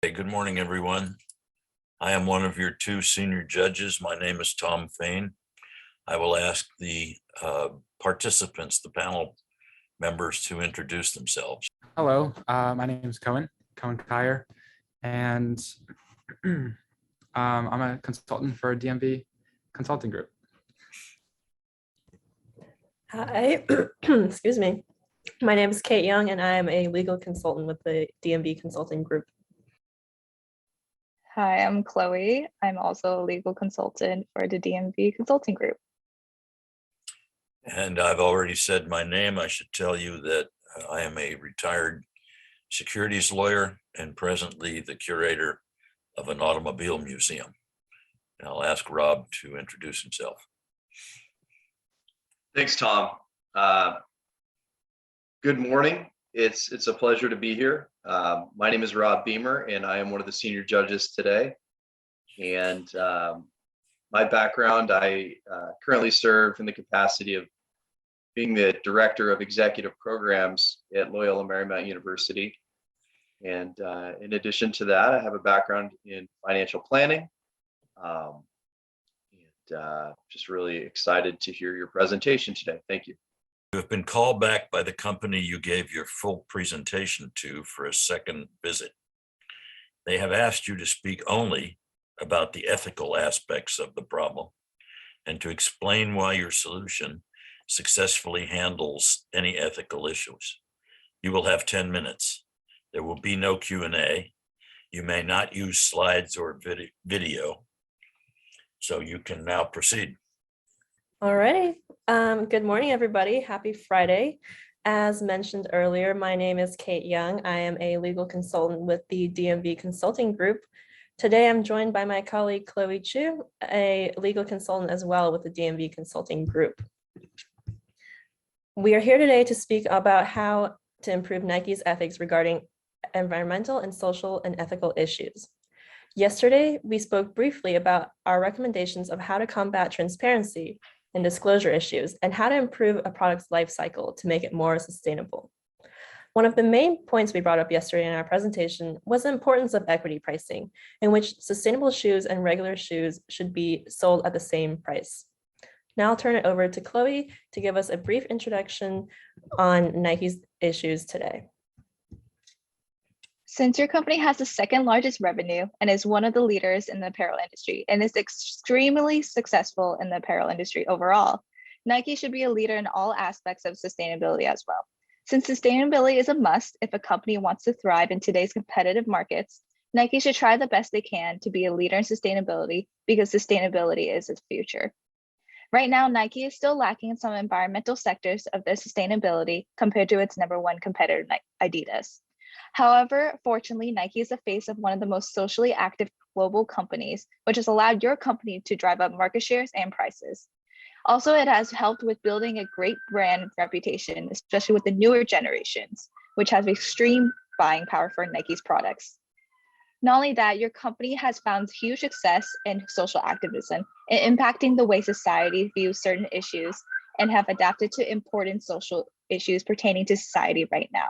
Hey, good morning, everyone. I am one of your two senior judges. My name is Tom Fain. I will ask the participants, the panel members, to introduce themselves. Hello, my name is Cohen Kyer, and I'm a consultant for DMV Consulting Group. Hi, excuse me. My name is Kate Young, and I am a legal consultant with the DMV Consulting Group. Hi, I'm Chloe. I'm also a legal consultant for the DMV Consulting Group. And I've already said my name. I should tell you that I am a retired securities lawyer and presently the curator of an automobile museum. And I'll ask Rob to introduce himself. Thanks, Tom. Good morning. It's a pleasure to be here. My name is Rob Beamer, and I am one of the senior judges today. And my background, I currently serve in the capacity of being the director of executive programs at Loyola Marymount University. And in addition to that, I have a background in financial planning. Just really excited to hear your presentation today. Thank you. You have been called back by the company you gave your full presentation to for a second visit. They have asked you to speak only about the ethical aspects of the problem and to explain why your solution successfully handles any ethical issues. You will have 10 minutes. There will be no Q&A. You may not use slides or video. So you can now proceed. All right. Good morning, everybody. Happy Friday. As mentioned earlier, my name is Kate Young. I am a legal consultant with the DMV Consulting Group. Today, I'm joined by my colleague, Chloe Chu, a legal consultant as well with the DMV Consulting Group. We are here today to speak about how to improve Nike's ethics regarding environmental and social and ethical issues. Yesterday, we spoke briefly about our recommendations of how to combat transparency and disclosure issues and how to improve a product's life cycle to make it more sustainable. One of the main points we brought up yesterday in our presentation was the importance of equity pricing, in which sustainable shoes and regular shoes should be sold at the same price. Now I'll turn it over to Chloe to give us a brief introduction on Nike's issues today. Since your company has the second largest revenue and is one of the leaders in the apparel industry and is extremely successful in the apparel industry overall, Nike should be a leader in all aspects of sustainability as well. Since sustainability is a must if a company wants to thrive in today's competitive markets, Nike should try the best they can to be a leader in sustainability because sustainability is its future. Right now, Nike is still lacking in some environmental sectors of the sustainability compared to its #1 competitor, IBESCC. However, fortunately, Nike is the face of one of the most socially active global companies, which has allowed your company to drive up market shares and prices. Also, it has helped with building a great brand reputation, especially with the newer generations, which has extreme buying power for Nike's products. Not only that, your company has found huge success in social activism and impacting the way society views certain issues and have adapted to important social issues pertaining to society right now,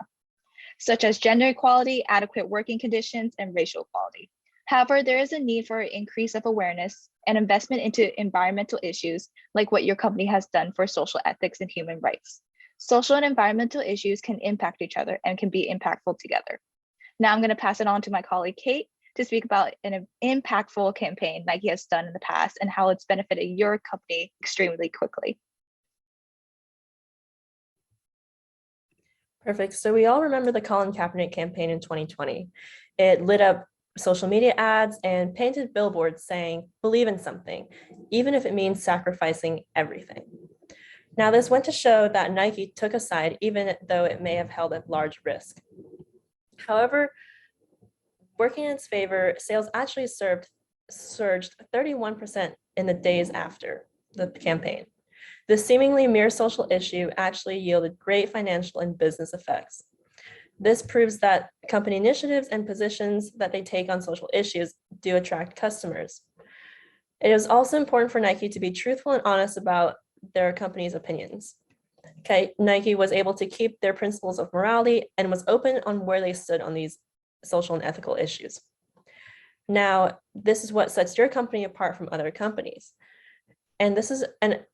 such as gender equality, adequate working conditions, and racial equality. However, there is a need for an increase of awareness and investment into environmental issues, like what your company has done for social ethics and human rights. Social and environmental issues can impact each other and can be impactful together. Now I'm going to pass it on to my colleague, Kate, to speak about an impactful campaign Nike has done in the past and how it's benefited your company extremely quickly. Perfect. So we all remember the Colin Kaepernick campaign in 2020. It lit up social media ads and painted billboards saying, believe in something, even if it means sacrificing everything. Now, this went to show that Nike took a side, even though it may have held a large risk. However, working in its favor, sales actually surged 31% in the days after the campaign. This seemingly mere social issue actually yielded great financial and business effects. This proves that company initiatives and positions that they take on social issues do attract customers. It is also important for Nike to be truthful and honest about their company's opinions. Okay, Nike was able to keep their principles of morality and was open on where they stood on these social and ethical issues. Now, this is what sets your company apart from other companies. And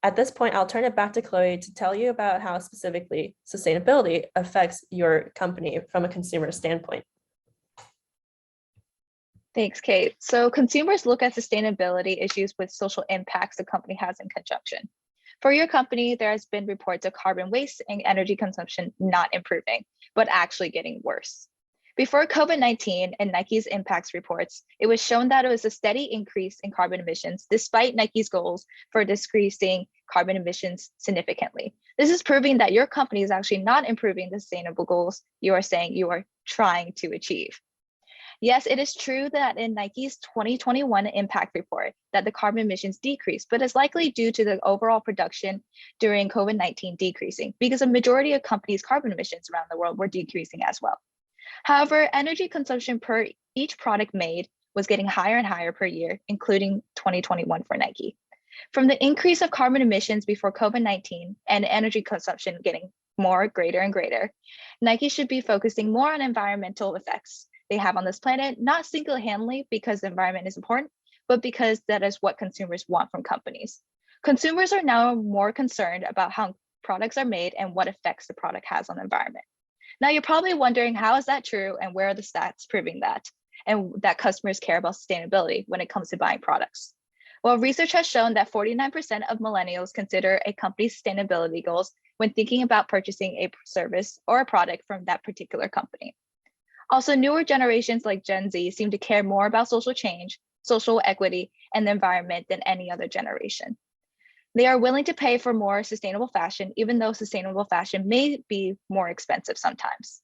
at this point, I'll turn it back to Chloe to tell you about how specifically sustainability affects your company from a consumer standpoint. Thanks, Kate. So consumers look at sustainability issues with social impacts the company has in conjunction. For your company, there has been reports of carbon waste and energy consumption not improving, but actually getting worse. Before COVID-19 and Nike's impacts reports, it was shown that it was a steady increase in carbon emissions despite Nike's goals for decreasing carbon emissions significantly. This is proving that your company is actually not improving the sustainable goals you are saying you are trying to achieve. Yes, it is true that in Nike's 2021 impact report that the carbon emissions decreased, but it's likely due to the overall production during COVID-19 decreasing because a majority of companies' carbon emissions around the world were decreasing as well. However, energy consumption per each product made was getting higher and higher per year, including 2021 for Nike. From the increase of carbon emissions before COVID-19 and energy consumption getting greater and greater, Nike should be focusing more on environmental effects they have on this planet, not single-handedly because the environment is important, but because that is what consumers want from companies. Consumers are now more concerned about how products are made and what effects the product has on the environment. Now you're probably wondering, how is that true and where are the stats proving that? And that customers care about sustainability when it comes to buying products. Well, research has shown that 49% of millennials consider a company's sustainability goals when thinking about purchasing a service or a product from that particular company. Also, newer generations like Gen Z seem to care more about social change, social equity, and the environment than any other generation. They are willing to pay for more sustainable fashion, even though sustainable fashion may be more expensive sometimes.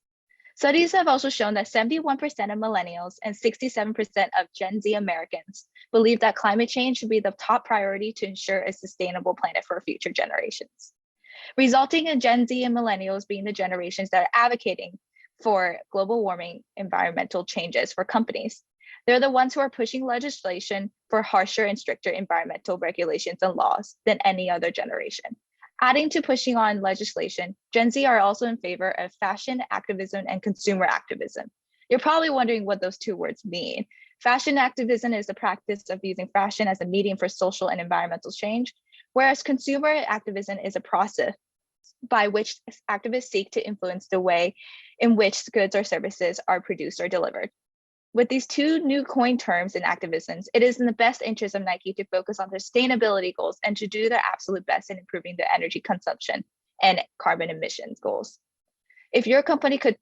Studies have also shown that 71% of millennials and 67% of Gen Z Americans believe that climate change should be the top priority to ensure a sustainable planet for future generations, resulting in Gen Z and millennials being the generations that are advocating for global warming environmental changes for companies. They're the ones who are pushing legislation for harsher and stricter environmental regulations and laws than any other generation. Adding to pushing on legislation, Gen Z are also in favor of fashion activism and consumer activism. You're probably wondering what those two words mean. Fashion activism is the practice of using fashion as a medium for social and environmental change, whereas consumer activism is a process by which activists seek to influence the way in which goods or services are produced or delivered. With these two new coined terms in activisms, it is in the best interest of Nike to focus on their sustainability goals and to do their absolute best in improving the energy consumption and carbon emissions goals. If your company could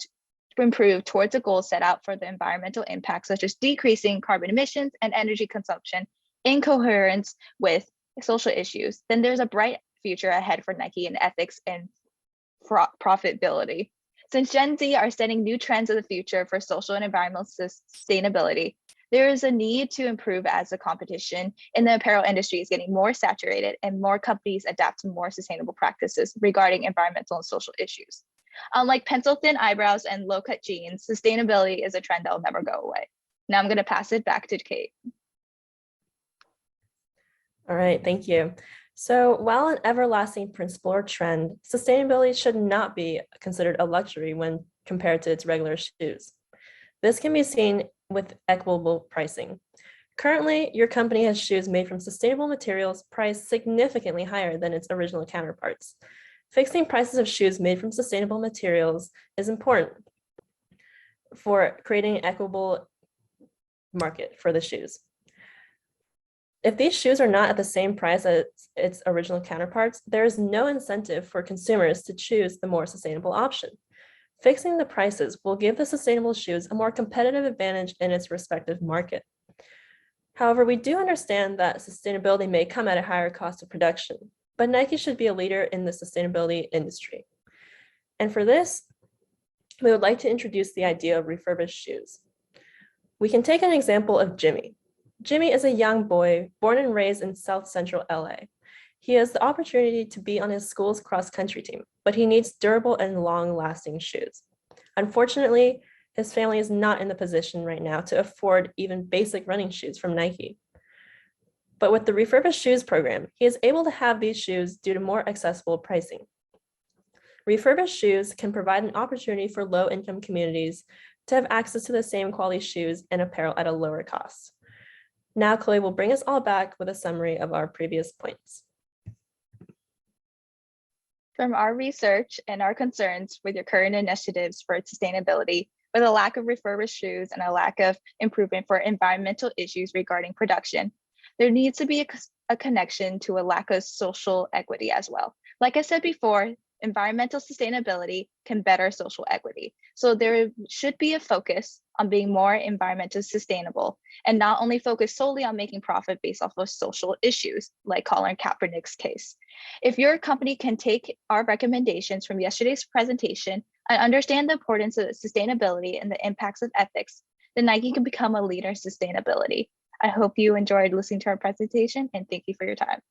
improve towards a goal set out for the environmental impacts, such as decreasing carbon emissions and energy consumption in coherence with social issues, then there's a bright future ahead for Nike in ethics and profitability. Since Gen Z are setting new trends of the future for social and environmental sustainability, there is a need to improve as the competition in the apparel industry is getting more saturated and more companies adapt to more sustainable practices regarding environmental and social issues. Unlike pencil-thin eyebrows and low-cut jeans, sustainability is a trend that will never go away. Now I'm going to pass it back to Kate. All right, thank you. So while an everlasting principle or trend, sustainability should not be considered a luxury when compared to its regular shoes. This can be seen with equitable pricing. Currently, your company has shoes made from sustainable materials priced significantly higher than its original counterparts. Fixing prices of shoes made from sustainable materials is important for creating an equitable market for the shoes. If these shoes are not at the same price as its original counterparts, there is no incentive for consumers to choose the more sustainable option. Fixing the prices will give the sustainable shoes a more competitive advantage in its respective market. However, we do understand that sustainability may come at a higher cost of production, but Nike should be a leader in the sustainability industry. And for this, we would like to introduce the idea of refurbished shoes. We can take an example of Jimmy. Jimmy is a young boy born and raised in South Central LA. He has the opportunity to be on his school's cross-country team, but he needs durable and long-lasting shoes. Unfortunately, his family is not in the position right now to afford even basic running shoes from Nike. But with the refurbished shoes program, he is able to have these shoes due to more accessible pricing. Refurbished shoes can provide an opportunity for low-income communities to have access to the same quality shoes and apparel at a lower cost. Now Chloe will bring us all back with a summary of our previous points. From our research and our concerns with your current initiatives for sustainability, with a lack of refurbished shoes and a lack of improvement for environmental issues regarding production, there needs to be a connection to a lack of social equity as well. Like I said before, environmental sustainability can better social equity. So there should be a focus on being more environmentally sustainable and not only focus solely on making profit based off of social issues, like Colin Kaepernick's case. If your company can take our recommendations from yesterday's presentation and understand the importance of sustainability and the impacts of ethics, then Nike can become a leader in sustainability. I hope you enjoyed listening to our presentation and thank you for your time.